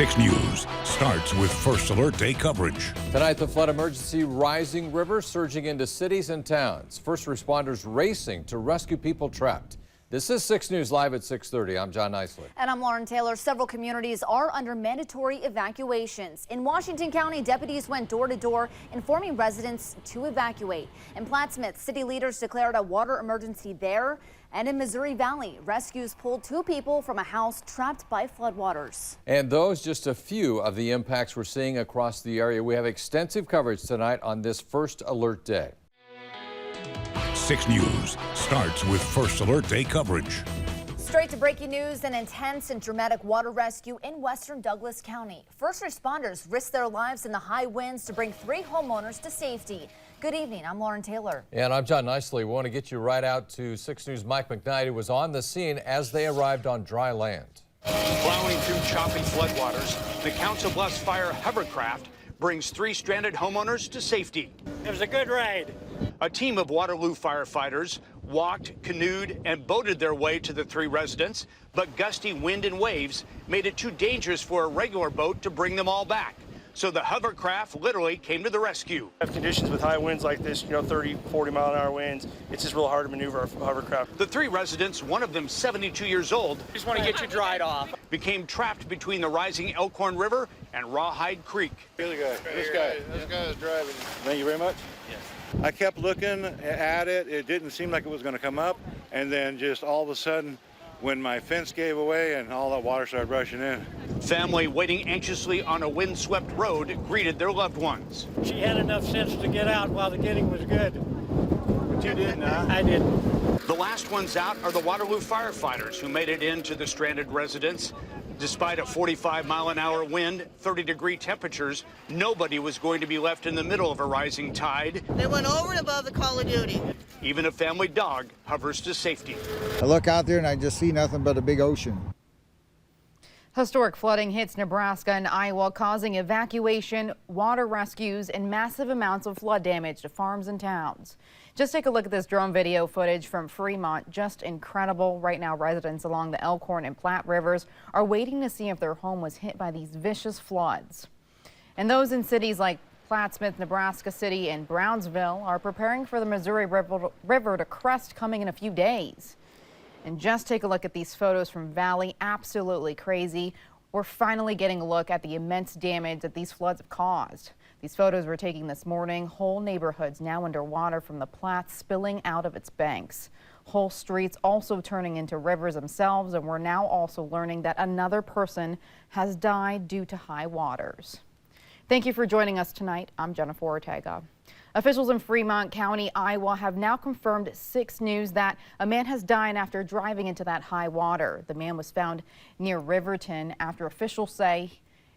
6 News starts with First Alert Day coverage. Tonight, the flood emergency rising river surging into cities and towns. First responders racing to rescue people trapped. This is 6 News Live at 6:30. I'm John Nicely. And I'm Lauren Taylor. Several communities are under mandatory evacuations. In Washington County, deputies went door to door informing residents to evacuate. In Plattsmouth, city leaders declared a water emergency there. And in Missouri Valley, rescues pulled 2 people from a house trapped by floodwaters. And those just a few of the impacts we're seeing across the area. We have extensive coverage tonight on this First Alert Day. 6 News starts with First Alert Day coverage. Straight to breaking news, an intense and dramatic water rescue in western Douglas County. First responders risked their lives in the high winds to bring 3 homeowners to safety. Good evening, I'm Lauren Taylor. And I'm John Nicely. We want to get you right out to 6 News' Mike McKnight, who was on the scene as they arrived on dry land. Plowing through choppy floodwaters, the Council Bluffs Fire hovercraft brings 3 stranded homeowners to safety. It was a good ride. A team of Waterloo firefighters walked, canoed, and boated their way to the 3 residents, but gusty wind and waves made it too dangerous for a regular boat to bring them all back. So the hovercraft literally came to the rescue. Conditions with high winds like this, 30, 40 mile an hour winds, it's just real hard to maneuver a hovercraft. The 3 residents, one of them 72 years old, Just want to get you dried off. became trapped between the rising Elkhorn River and Rawhide Creek. This guy is driving. Thank you very much. Yes. I kept looking at it. It didn't seem like it was going to come up. And then just all of a sudden, when my fence gave away and all that water started rushing in. Family waiting anxiously on a windswept road greeted their loved ones. She had enough sense to get out while the getting was good. But you didn't, huh? I didn't. The last ones out are the Waterloo firefighters who made it into the stranded residents. Despite a 45-mile-an-hour wind, 30-degree temperatures, nobody was going to be left in the middle of a rising tide. They went over and above the Call of Duty. Even a family dog hovers to safety. I look out there and I just see nothing but a big ocean. Historic flooding hits Nebraska and Iowa, causing evacuation, water rescues, and massive amounts of flood damage to farms and towns. Just take a look at this drone video footage from Fremont. Just incredible. Right now, residents along the Elkhorn and Platte rivers are waiting to see if their home was hit by these vicious floods. And those in cities like Plattsmouth, Nebraska City, and Brownsville are preparing for the Missouri River to crest coming in a few days. And just take a look at these photos from Valley. Absolutely crazy. We're finally getting a look at the immense damage that these floods have caused. These photos were taken this morning. Whole neighborhoods now underwater from the Platte spilling out of its banks. Whole streets also turning into rivers themselves, and we're now also learning that another person has died due to high waters. Thank you for joining us tonight. I'm Jennifer Ortega. Officials in Fremont County, Iowa have now confirmed 6 News that a man has died after driving into that high water. The man was found near Riverton after officials say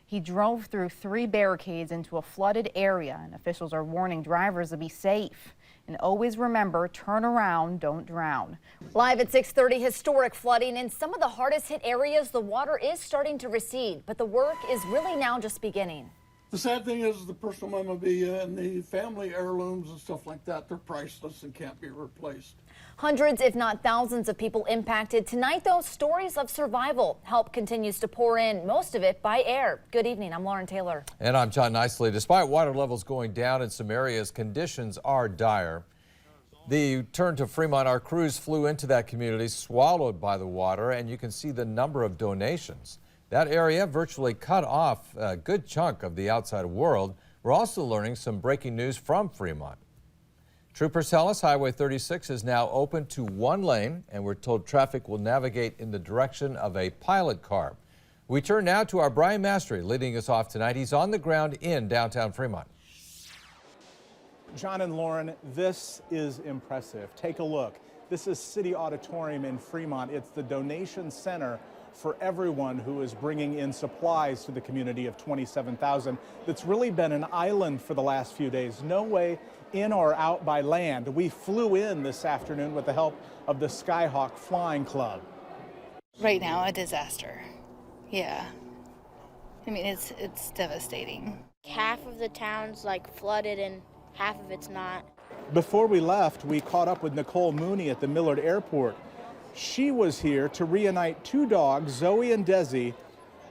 he drove through 3 barricades into a flooded area, and officials are warning drivers to be safe. And always remember, turn around, don't drown. Live at 6:30, historic flooding in some of the hardest hit areas. The water is starting to recede, but the work is really now just beginning. The sad thing is the personal memorabilia and the family heirlooms and stuff like that, they're priceless and can't be replaced. Hundreds, if not thousands of people impacted. Tonight, though, stories of survival. Help continues to pour in, most of it by air. Good evening. I'm Lauren Taylor. And I'm John Nicely. Despite water levels going down in some areas, conditions are dire. The turn to Fremont, our crews flew into that community, swallowed by the water, and you can see the number of donations. That area virtually cut off a good chunk of the outside world. We're also learning some breaking news from Fremont. Troopers tell us Highway 36 is now open to 1 lane, and we're told traffic will navigate in the direction of a pilot car. We turn now to our Brian Mastery leading us off tonight. He's on the ground in downtown Fremont. John and Lauren, this is impressive. Take a look. This is City Auditorium in Fremont. It's the donation center for everyone who is bringing in supplies to the community of 27,000 that's really been an island for the last few days. No way in or out by land. We flew in this afternoon with the help of the Skyhawk Flying Club. Right now, a disaster. Yeah. I mean, it's devastating. Half of the town's flooded and half of it's not. Before we left, we caught up with Nicole Mooney at the Millard Airport. She was here to reunite 2 dogs, Zoe and Desi,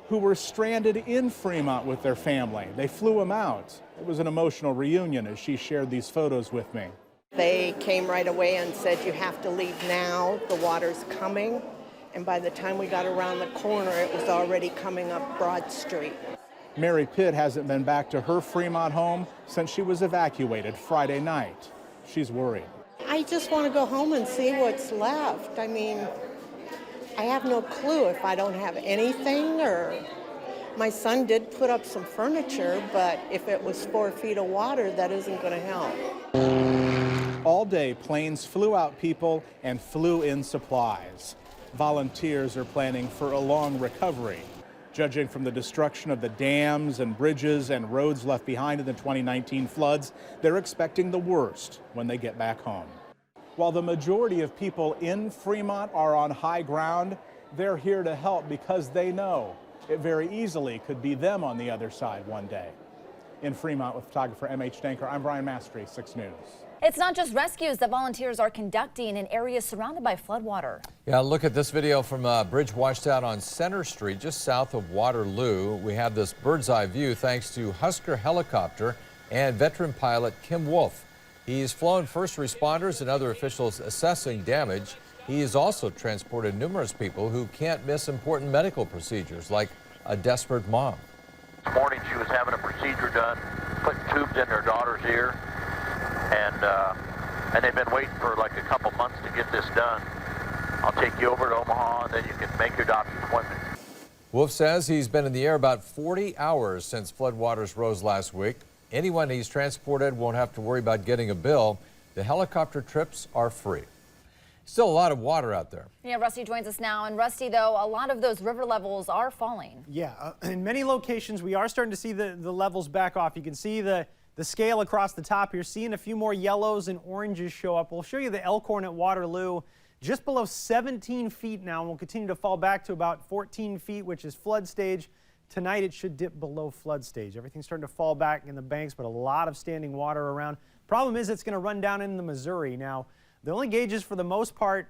who were stranded in Fremont with their family. They flew them out. It was an emotional reunion as she shared these photos with me. They came right away and said, you have to leave now, the water's coming. And by the time we got around the corner, it was already coming up Broad Street. Mary Pitt hasn't been back to her Fremont home since she was evacuated Friday night. She's worried. I just want to go home and see what's left. I mean, I have no clue if I don't have anything, or my son did put up some furniture, but if it was 4 feet of water, that isn't going to help. All day, planes flew out people and flew in supplies. Volunteers are planning for a long recovery. Judging from the destruction of the dams and bridges and roads left behind in the 2019 floods, they're expecting the worst when they get back home. While the majority of people in Fremont are on high ground, they're here to help because they know it very easily could be them on the other side one day. In Fremont with photographer M.H. Danker, I'm Brian Mastry, 6 News. It's not just rescues that volunteers are conducting in areas surrounded by floodwater. Yeah, look at this video from a bridge washed out on Center Street, just south of Waterloo. We have this bird's eye view thanks to Husker helicopter and veteran pilot Kim Wolf. He's flown first responders and other officials assessing damage. He has also transported numerous people who can't miss important medical procedures, like a desperate mom. This morning she was having a procedure done, putting tubes in her daughter's ear, and they've been waiting for like a couple months to get this done. I'll take you over to Omaha, and then you can make your doctor's appointment. Wolf says he's been in the air about 40 hours since floodwaters rose last week. Anyone he's transported won't have to worry about getting a bill. The helicopter trips are free. Still a lot of water out there. Yeah, Rusty joins us now. And Rusty, though, a lot of those river levels are falling. Yeah, in many locations, we are starting to see the levels back off. You can see the scale across the top. You're seeing a few more yellows and oranges show up. We'll show you the Elkhorn at Waterloo, just below 17 feet now, and we'll continue to fall back to about 14 feet, which is flood stage. Tonight, it should dip below flood stage. Everything's starting to fall back in the banks, but a lot of standing water around. Problem is, it's going to run down in the Missouri. Now, the only gauges for the most part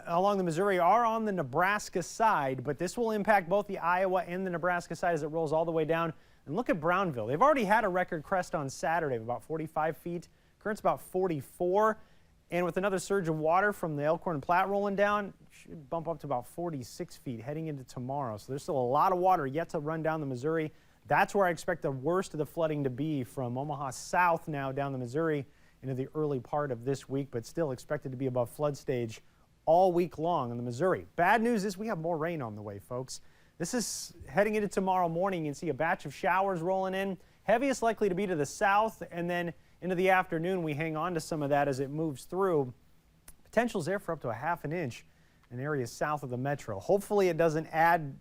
along the Missouri are on the Nebraska side, but this will impact both the Iowa and the Nebraska side as it rolls all the way down. And look at Brownville. They've already had a record crest on Saturday of about 45 feet. Current's about 44. And with another surge of water from the Elkhorn and Platte rolling down, should bump up to about 46 feet heading into tomorrow. So there's still a lot of water yet to run down the Missouri. That's where I expect the worst of the flooding to be, from Omaha south now down the Missouri into the early part of this week, but still expected to be above flood stage all week long in the Missouri. Bad news is we have more rain on the way, folks. This is heading into tomorrow morning. You can see a batch of showers rolling in. Heaviest likely to be to the south, and then into the afternoon we hang on to some of that as it moves through. Potential's there for up to a ½ an inch in areas south of the metro. Hopefully it doesn't add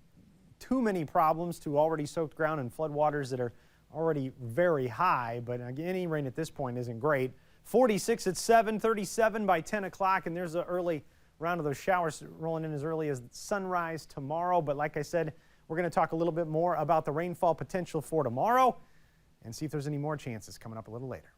too many problems to already soaked ground and floodwaters that are already very high, but any rain at this point isn't great. 46 at 7, 37 by 10 o'clock, and there's an early round of those showers rolling in as early as sunrise tomorrow. But like I said, we're going to talk a little bit more about the rainfall potential for tomorrow and see if there's any more chances coming up a little later.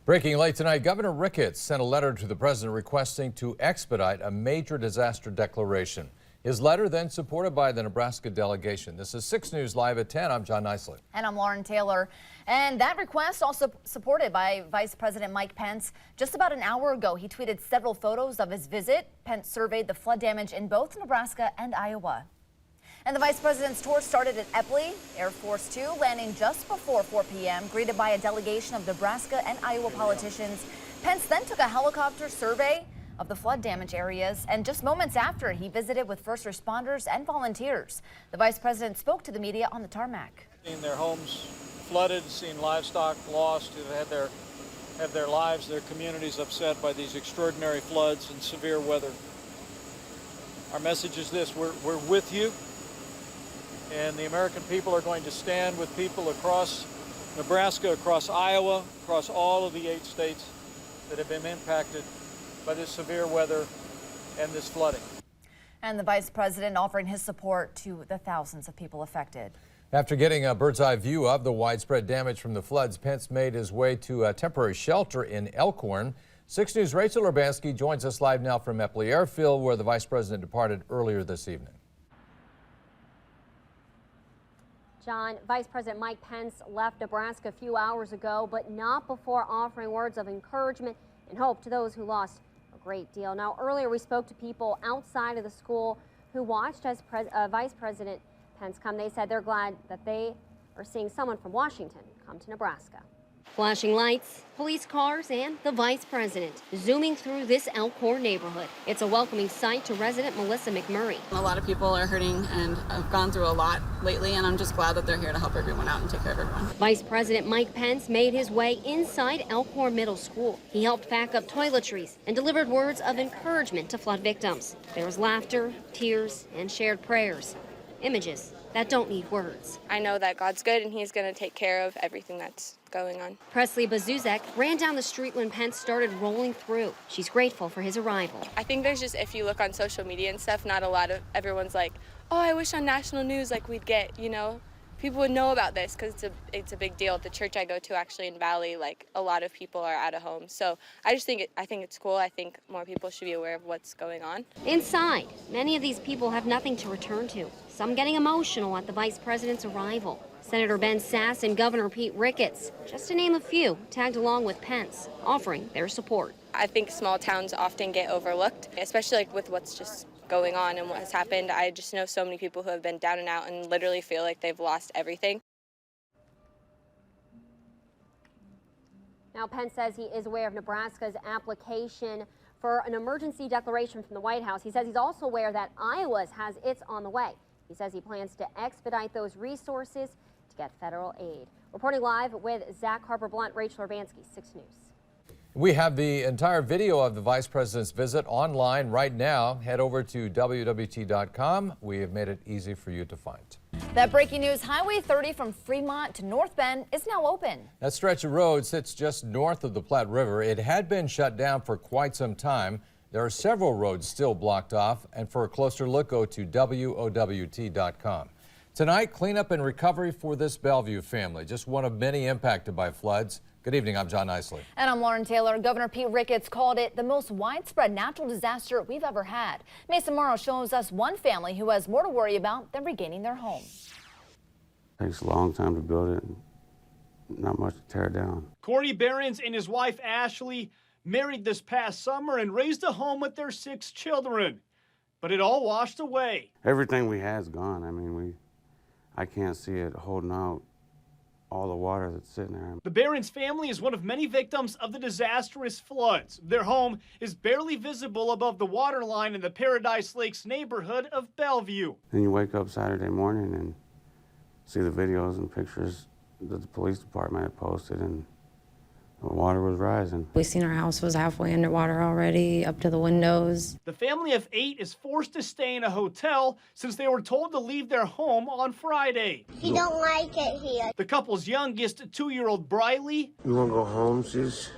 Breaking late tonight, Governor Ricketts sent a letter to the president requesting to expedite a major disaster declaration. His letter then supported by the Nebraska delegation. This is 6 News Live at 10. I'm John Nicely. And I'm Lauren Taylor. And that request also supported by Vice President Mike Pence. Just about an hour ago, he tweeted several photos of his visit. Pence surveyed the flood damage in both Nebraska and Iowa. And the vice president's tour started at Epley, Air Force 2, landing just before 4 p.m., greeted by a delegation of Nebraska and Iowa politicians. Pence then took a helicopter survey of the flood damage areas, and just moments after, he visited with first responders and volunteers. The vice president spoke to the media on the tarmac. Seeing their homes flooded, seeing livestock lost, who had their lives, their communities upset by these extraordinary floods and severe weather. Our message is this: we're with you, and the American people are going to stand with people across Nebraska, across Iowa, across all of the 8 states that have been impacted by this severe weather and this flooding. And the vice president offering his support to the thousands of people affected. After getting a bird's eye view of the widespread damage from the floods, Pence made his way to a temporary shelter in Elkhorn. 6 News' Rachel Urbanski joins us live now from Epley Airfield, where the vice president departed earlier this evening. John, Vice President Mike Pence left Nebraska a few hours ago, but not before offering words of encouragement and hope to those who lost a great deal. Now, earlier we spoke to people outside of the school who watched as Vice President Pence come. They said they're glad that they are seeing someone from Washington come to Nebraska. Flashing lights, police cars, and the vice president zooming through this Elkhorn neighborhood. It's a welcoming sight to resident Melissa McMurray. A lot of people are hurting and have gone through a lot lately, and I'm just glad that they're here to help everyone out and take care of everyone. Vice President Mike Pence made his way inside Elkhorn Middle School. He helped pack up toiletries and delivered words of encouragement to flood victims. There was laughter, tears, and shared prayers. Images that don't need words. I know that God's good and he's going to take care of everything that's going on. Presley Bazuzek ran down the street when Pence started rolling through. She's grateful for his arrival. I think there's just, if you look on social media and stuff, not a lot of, everyone's like, oh, I wish on national news like we'd get, you know, people would know about this because it's a big deal. At the church I go to actually in Valley, like a lot of people are out of home. So I think it's cool. I think more people should be aware of what's going on. Inside, many of these people have nothing to return to. Some getting emotional at the vice president's arrival. Senator Ben Sasse and Governor Pete Ricketts, just to name a few, tagged along with Pence, offering their support. I think small towns often get overlooked, especially like with what's just going on and what has happened. I just know so many people who have been down and out and literally feel like they've lost everything. Now, Pence says he is aware of Nebraska's application for an emergency declaration from the White House. He says he's also aware that Iowa's has its on the way. He says he plans to expedite those resources to get federal aid. Reporting live with Zach Harper-Blunt, Rachel Urbanski, 6 News. We have the entire video of the Vice President's visit online right now. Head over to WOWT.com. We have made it easy for you to find. That breaking news, Highway 30 from Fremont to North Bend is now open. That stretch of road sits just north of the Platte River. It had been shut down for quite some time. There are several roads still blocked off, and for a closer look, go to WOWT.com. Tonight, cleanup and recovery for this Bellevue family, just one of many impacted by floods. Good evening, I'm John Isley. And I'm Lauren Taylor. Governor Pete Ricketts called it the most widespread natural disaster we've ever had. Mason Morrow shows us one family who has more to worry about than regaining their home. It takes a long time to build it, and not much to tear down. Corey Behrens and his wife Ashley married this past summer and raised a home with their 6 children. But it all washed away. Everything we had is gone. I mean, I can't see it holding out all the water that's sitting there. The Behrens family is one of many victims of the disastrous floods. Their home is barely visible above the water line in the Paradise Lakes neighborhood of Bellevue. Then you wake up Saturday morning and see the videos and pictures that the police department had posted, and the water was rising. We seen our house was halfway underwater already, up to the windows. The family of 8 is forced to stay in a hotel since they were told to leave their home on Friday. She don't like it here. The couple's youngest, 2-year-old Briley, You want to go home, sis?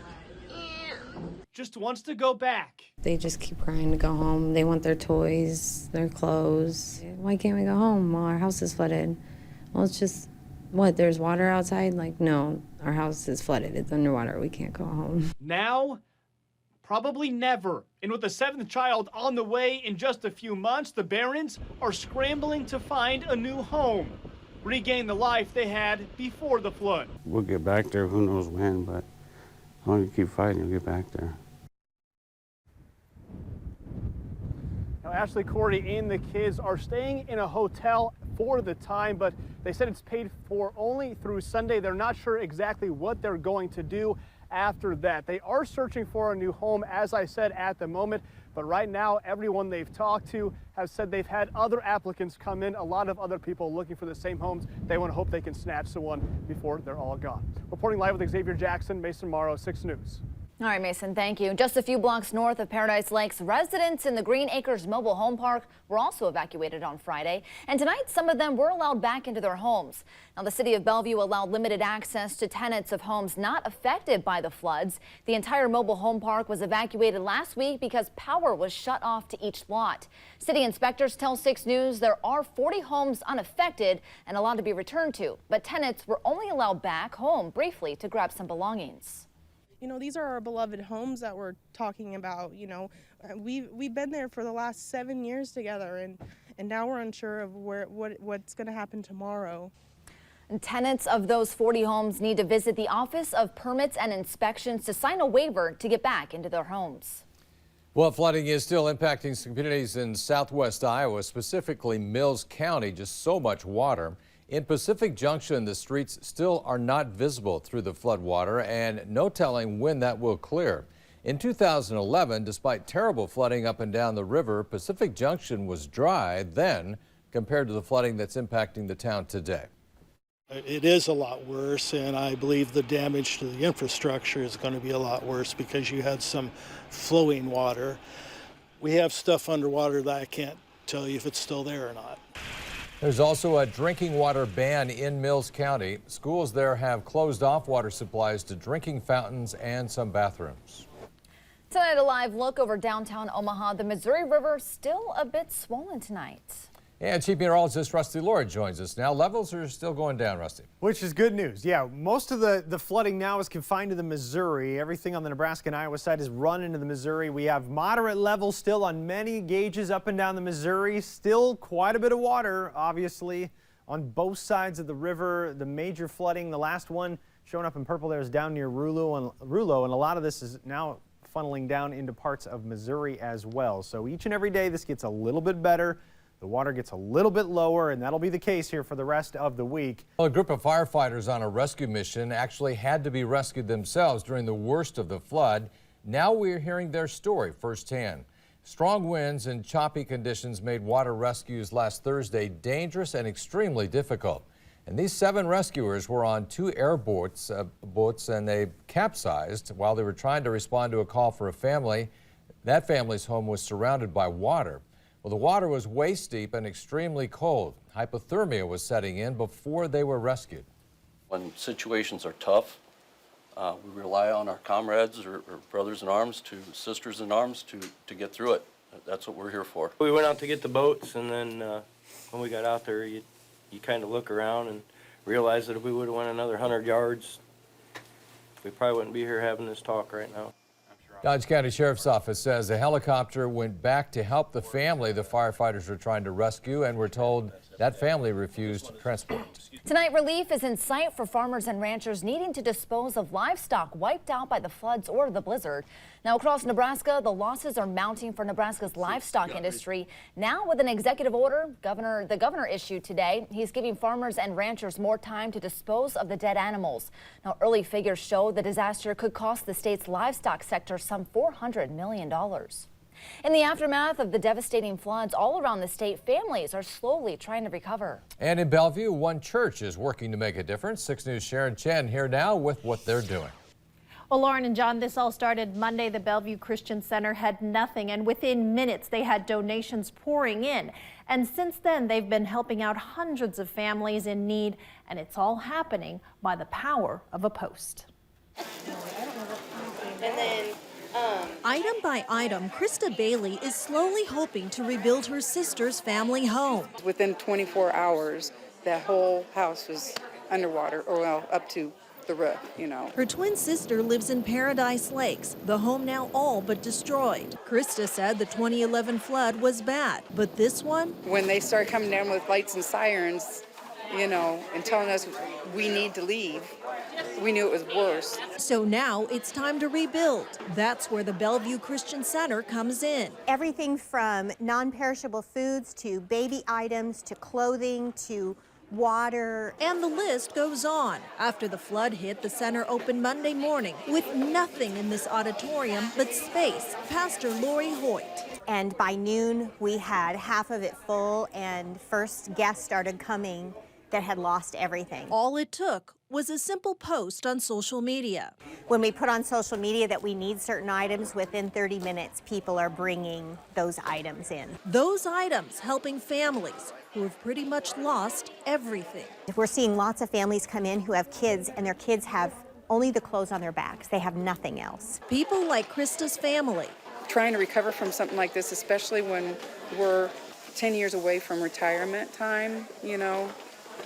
just wants to go back. They just keep crying to go home. They want their toys, their clothes. Why can't we go home? Well, our house is flooded. Well, it's just, what, there's water outside? Like, no, our house is flooded. It's underwater. We can't go home. Now, probably never. And with the 7th child on the way in just a few months, the Behrens are scrambling to find a new home, regain the life they had before the flood. We'll get back there, who knows when, but as long as you keep fighting, you'll get back there. Now, Ashley, Corey, and the kids are staying in a hotel for the time, but they said it's paid for only through Sunday. They're not sure exactly what they're going to do after that. They are searching for a new home, as I said, at the moment, but right now everyone they've talked to has said they've had other applicants come in, a lot of other people looking for the same homes. They want to hope they can snatch someone before they're all gone. Reporting live with Xavier Jackson, Mason Morrow, 6 News. All right, Mason, thank you. Just a few blocks north of Paradise Lakes, residents in the Green Acres Mobile Home Park were also evacuated on Friday. And tonight, some of them were allowed back into their homes. Now, the city of Bellevue allowed limited access to tenants of homes not affected by the floods. The entire mobile home park was evacuated last week because power was shut off to each lot. City inspectors tell 6 News there are 40 homes unaffected and allowed to be returned to, but tenants were only allowed back home briefly to grab some belongings. You know, these are our beloved homes that we're talking about. You know, we've been there for the last 7 years together, and now we're unsure of what's going to happen tomorrow. And tenants of those 40 homes need to visit the Office of Permits and Inspections to sign a waiver to get back into their homes. Well, flooding is still impacting some communities in southwest Iowa, specifically Mills County. Just so much water. In Pacific Junction, the streets still are not visible through the floodwater, and no telling when that will clear. In 2011, despite terrible flooding up and down the river, Pacific Junction was dry then compared to the flooding that's impacting the town today. It is a lot worse, and I believe the damage to the infrastructure is going to be a lot worse because you had some flowing water. We have stuff underwater that I can't tell you if it's still there or not. There's also a drinking water ban in Mills County. Schools there have closed off water supplies to drinking fountains and some bathrooms. Tonight, a live look over downtown Omaha. The Missouri River still a bit swollen tonight. And Chief Meteorologist Rusty Lord joins us now. Levels are still going down, Rusty. Which is good news. Yeah, most of the flooding now is confined to the Missouri. Everything on the Nebraska and Iowa side is run into the Missouri. We have moderate levels still on many gauges up and down the Missouri. Still quite a bit of water, obviously, on both sides of the river. The major flooding, the last one showing up in purple there is down near Rouleau, and a lot of this is now funneling down into parts of Missouri as well. So each and every day this gets a little bit better. The water gets a little bit lower, and that'll be the case here for the rest of the week. Well, a group of firefighters on a rescue mission actually had to be rescued themselves during the worst of the flood. Now we're hearing their story firsthand. Strong winds and choppy conditions made water rescues last Thursday dangerous and extremely difficult. And these 7 rescuers were on 2 airboats, and they capsized while they were trying to respond to a call for a family. That family's home was surrounded by water. Well, the water was waist deep and extremely cold. Hypothermia was setting in before they were rescued. When situations are tough, we rely on our comrades or brothers in arms, sisters in arms to get through it. That's what we're here for. We went out to get the boats, and then when we got out there, you kind of look around and realize that if we would have went another 100 yards, we probably wouldn't be here having this talk right now. Dodge County Sheriff's Office says a helicopter went back to help the family the firefighters were trying to rescue, and we're told that family refused transport. Tonight, relief is in sight for farmers and ranchers needing to dispose of livestock wiped out by the floods or the blizzard. Now, across Nebraska, the losses are mounting for Nebraska's livestock industry. Now, with an executive order the governor issued today, he's giving farmers and ranchers more time to dispose of the dead animals. Now, early figures show the disaster could cost the state's livestock sector some $400 million. In the aftermath of the devastating floods all around the state, families are slowly trying to recover. And in Bellevue, one church is working to make a difference. 6 News' Sharon Chen here now with what they're doing. Well, Lauren and John, this all started Monday. The Bellevue Christian Center had nothing, and within minutes they had donations pouring in. And since then, they've been helping out hundreds of families in need, and it's all happening by the power of a post. And then item by item, Krista Bailey is slowly hoping to rebuild her sister's family home. Within 24 hours, that whole house was underwater, or well, up to the roof, you know. Her twin sister lives in Paradise Lakes, the home now all but destroyed. Krista said the 2011 flood was bad, but this one? When they started coming down with lights and sirens, you know, and telling us we need to leave, we knew it was worse. So now it's time to rebuild. That's where the Bellevue Christian Center comes in. Everything from non-perishable foods to baby items to clothing to water. And the list goes on. After the flood hit, the center opened Monday morning with nothing in this auditorium but space. Pastor Lori Hoyt. And by noon, we had half of it full, and first guests started coming that had lost everything. All it took was a simple post on social media. When we put on social media that we need certain items, within 30 minutes, people are bringing those items in. Those items helping families who have pretty much lost everything. We're seeing lots of families come in who have kids, and their kids have only the clothes on their backs. They have nothing else. People like Krista's family. Trying to recover from something like this, especially when we're 10 years away from retirement time, you know,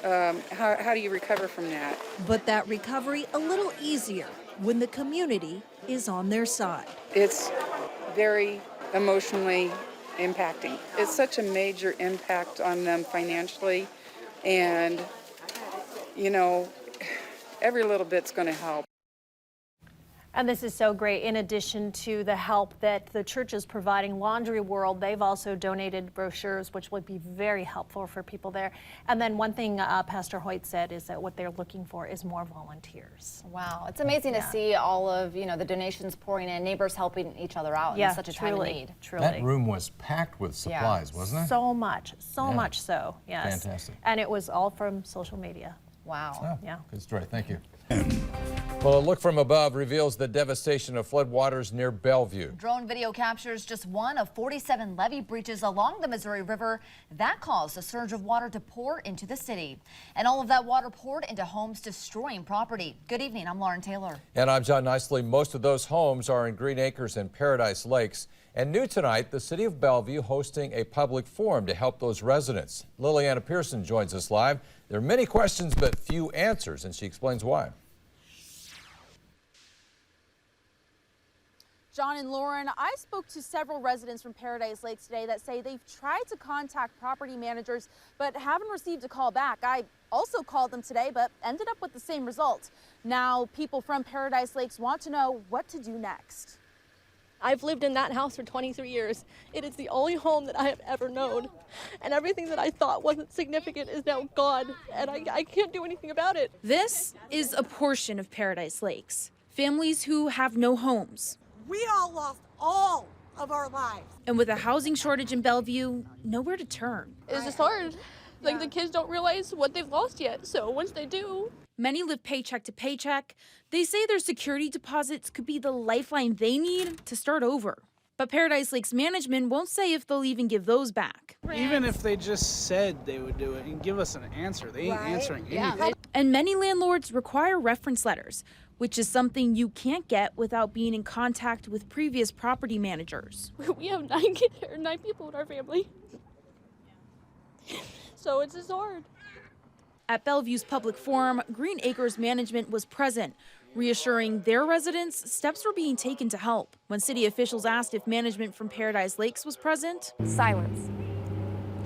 how do you recover from that? But that recovery a little easier when the community is on their side. It's very emotionally impacting. It's such a major impact on them financially, and you know, every little bit's going to help. And this is so great. In addition to the help that the church is providing, Laundry World, they've also donated brochures, which would be very helpful for people there. And then one thing Pastor Hoyt said is that what they're looking for is more volunteers. Wow, it's amazing to see all of, you know, the donations pouring in, neighbors helping each other out in such a time of need. Truly. That room was packed with supplies, wasn't it? So much so, yes. Fantastic. And it was all from social media. Wow. Oh, yeah. Good story. Thank you. Well, a look from above reveals the devastation of floodwaters near Bellevue. Drone video captures just one of 47 levee breaches along the Missouri River. That caused a surge of water to pour into the city. And all of that water poured into homes, destroying property. Good evening, I'm Lauren Taylor. And I'm John Nicely. Most of those homes are in Green Acres and Paradise Lakes. And new tonight, the city of Bellevue hosting a public forum to help those residents. Liliana Pearson joins us live. There are many questions, but few answers, and she explains why. John and Lauren, I spoke to several residents from Paradise Lakes today that say they've tried to contact property managers but haven't received a call back. I also called them today but ended up with the same result. Now people from Paradise Lakes want to know what to do next. I've lived in that house for 23 years. It is the only home that I have ever known. And everything that I thought wasn't significant is now gone, and I can't do anything about it. This is a portion of Paradise Lakes. Families who have no homes. We all lost all of our lives. And with a housing shortage in Bellevue, nowhere to turn. It's just hard. Like, the kids don't realize what they've lost yet, so once they do. Many live paycheck to paycheck. They say their security deposits could be the lifeline they need to start over. But Paradise Lakes management won't say if they'll even give those back. Even if they just said they would do it and give us an answer, they ain't answering anything. And many landlords require reference letters, which is something you can't get without being in contact with previous property managers. We have 9 people in our family. So it's just hard. At Bellevue's public forum, Green Acres management was present, reassuring their residents steps were being taken to help. When city officials asked if management from Paradise Lakes was present, silence.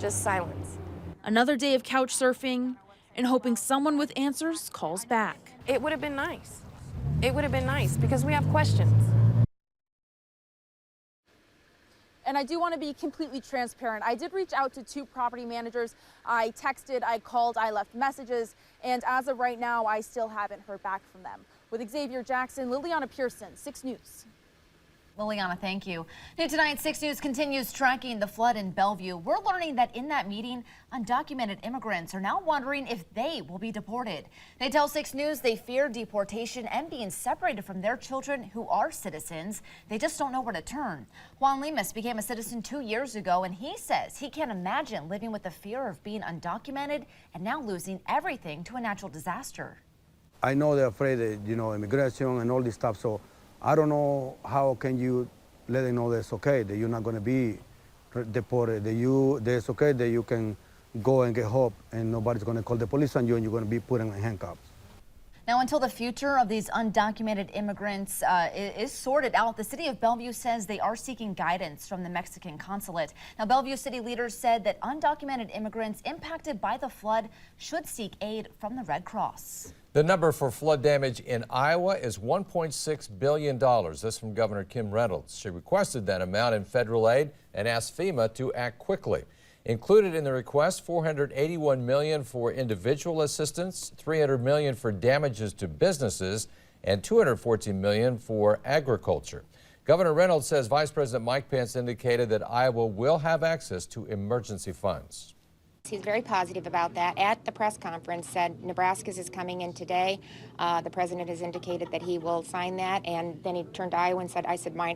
Just silence. Another day of couch surfing and hoping someone with answers calls back. It would have been nice. It would have been nice because we have questions. And I do want to be completely transparent. I did reach out to 2 property managers. I texted, I called, I left messages, and as of right now, I still haven't heard back from them. With Xavier Jackson, Liliana Pearson, 6 News. Liliana, thank you. New tonight, 6 News continues tracking the flood in Bellevue. We're learning that in that meeting, undocumented immigrants are now wondering if they will be deported. They tell 6 News they fear deportation and being separated from their children who are citizens. They just don't know where to turn. Juan Lemus became a citizen 2 years ago, and he says he can't imagine living with the fear of being undocumented and now losing everything to a natural disaster. I know they're afraid of, immigration and all this stuff, so I don't know how can you let them know that it's okay, that you're not going to be deported, that it's okay that you can go and get help and nobody's going to call the police on you and you're going to be put in handcuffs. Now, until the future of these undocumented immigrants is sorted out, the city of Bellevue says they are seeking guidance from the Mexican consulate. Now, Bellevue city leaders said that undocumented immigrants impacted by the flood should seek aid from the Red Cross. The number for flood damage in Iowa is $1.6 billion. This from Governor Kim Reynolds. She requested that amount in federal aid and asked FEMA to act quickly. Included in the request, $481 million for individual assistance, $300 million for damages to businesses, and $214 million for agriculture. Governor Reynolds says Vice President Mike Pence indicated that Iowa will have access to emergency funds. He's very positive about that. At the press conference, said Nebraska's is coming in today. The president has indicated that he will sign that, and then he turned to Iowa and said,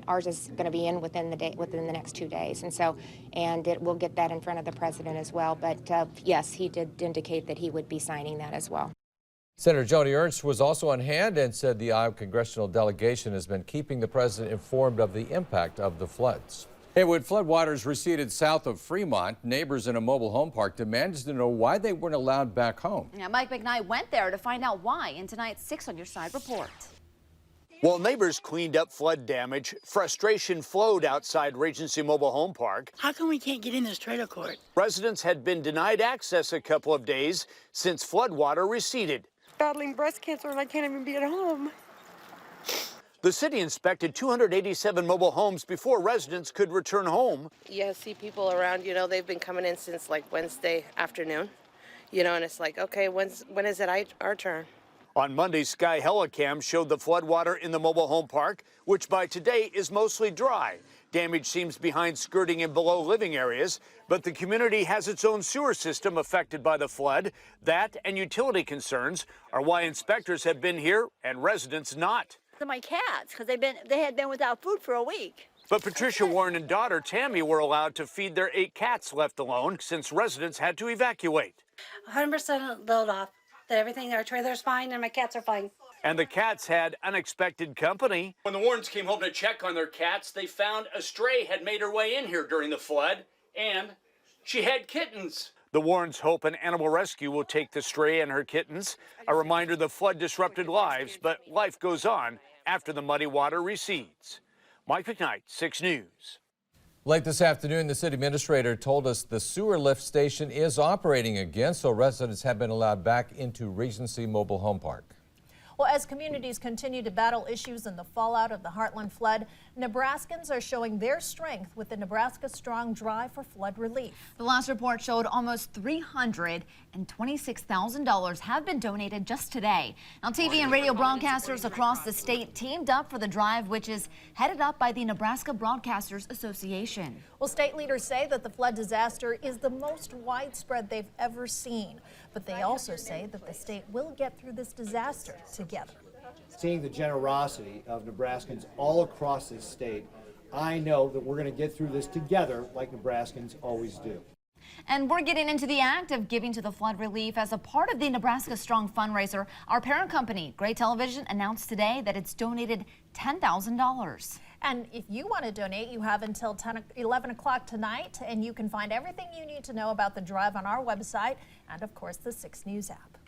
ours is going to be in within the next 2 days, and we'll get that in front of the president as well. But yes, he did indicate that he would be signing that as well. Senator Joni Ernst was also on hand and said the Iowa congressional delegation has been keeping the president informed of the impact of the floods. Hey, when floodwaters receded south of Fremont, neighbors in a mobile home park demanded to know why they weren't allowed back home. Yeah, Mike McKnight went there to find out why in tonight's 6 on Your Side report. While neighbors cleaned up flood damage, frustration flowed outside Regency Mobile Home Park. How come we can't get in this trailer court? Residents had been denied access a couple of days since floodwater receded. Battling breast cancer and I can't even be at home. The city inspected 287 mobile homes before residents could return home. You see people around, you know, they've been coming in since like Wednesday afternoon, you know, and it's like, okay, when is it our turn? On Monday, Sky Helicam showed the floodwater in the mobile home park, which by today is mostly dry. Damage seems behind skirting and below living areas, but the community has its own sewer system affected by the flood. That and utility concerns are why inspectors have been here and residents not. My cats, because they had been without food for a week. But Patricia Warren and daughter Tammy were allowed to feed their 8 cats left alone since residents had to evacuate. 100% load off. That everything, our trailer's fine and my cats are fine. And the cats had unexpected company. When the Warrens came home to check on their cats, they found a stray had made her way in here during the flood, and she had kittens. The Warrens hope an animal rescue will take the stray and her kittens. A reminder the flood disrupted lives, but life goes on after the muddy water recedes. Mike McKnight, 6 News. Late this afternoon, the city administrator told us the sewer lift station is operating again, so residents have been allowed back into Regency Mobile Home Park. Well, as communities continue to battle issues in the fallout of the Heartland flood, Nebraskans are showing their strength with the Nebraska Strong Drive for flood relief. The last report showed almost $326,000 have been donated just today. Now, TV and radio broadcasters across the state teamed up for the drive, which is headed up by the Nebraska Broadcasters Association. Well, state leaders say that the flood disaster is the most widespread they've ever seen, but they also say that the state will get through this disaster together. Seeing the generosity of Nebraskans all across this state, I know that we're going to get through this together like Nebraskans always do. And we're getting into the act of giving to the flood relief as a part of the Nebraska Strong fundraiser. Our parent company, Gray Television, announced today that it's donated $10,000. And if you want to donate, you have until 11 o'clock tonight, and you can find everything you need to know about the drive on our website and, of course, the 6 News app.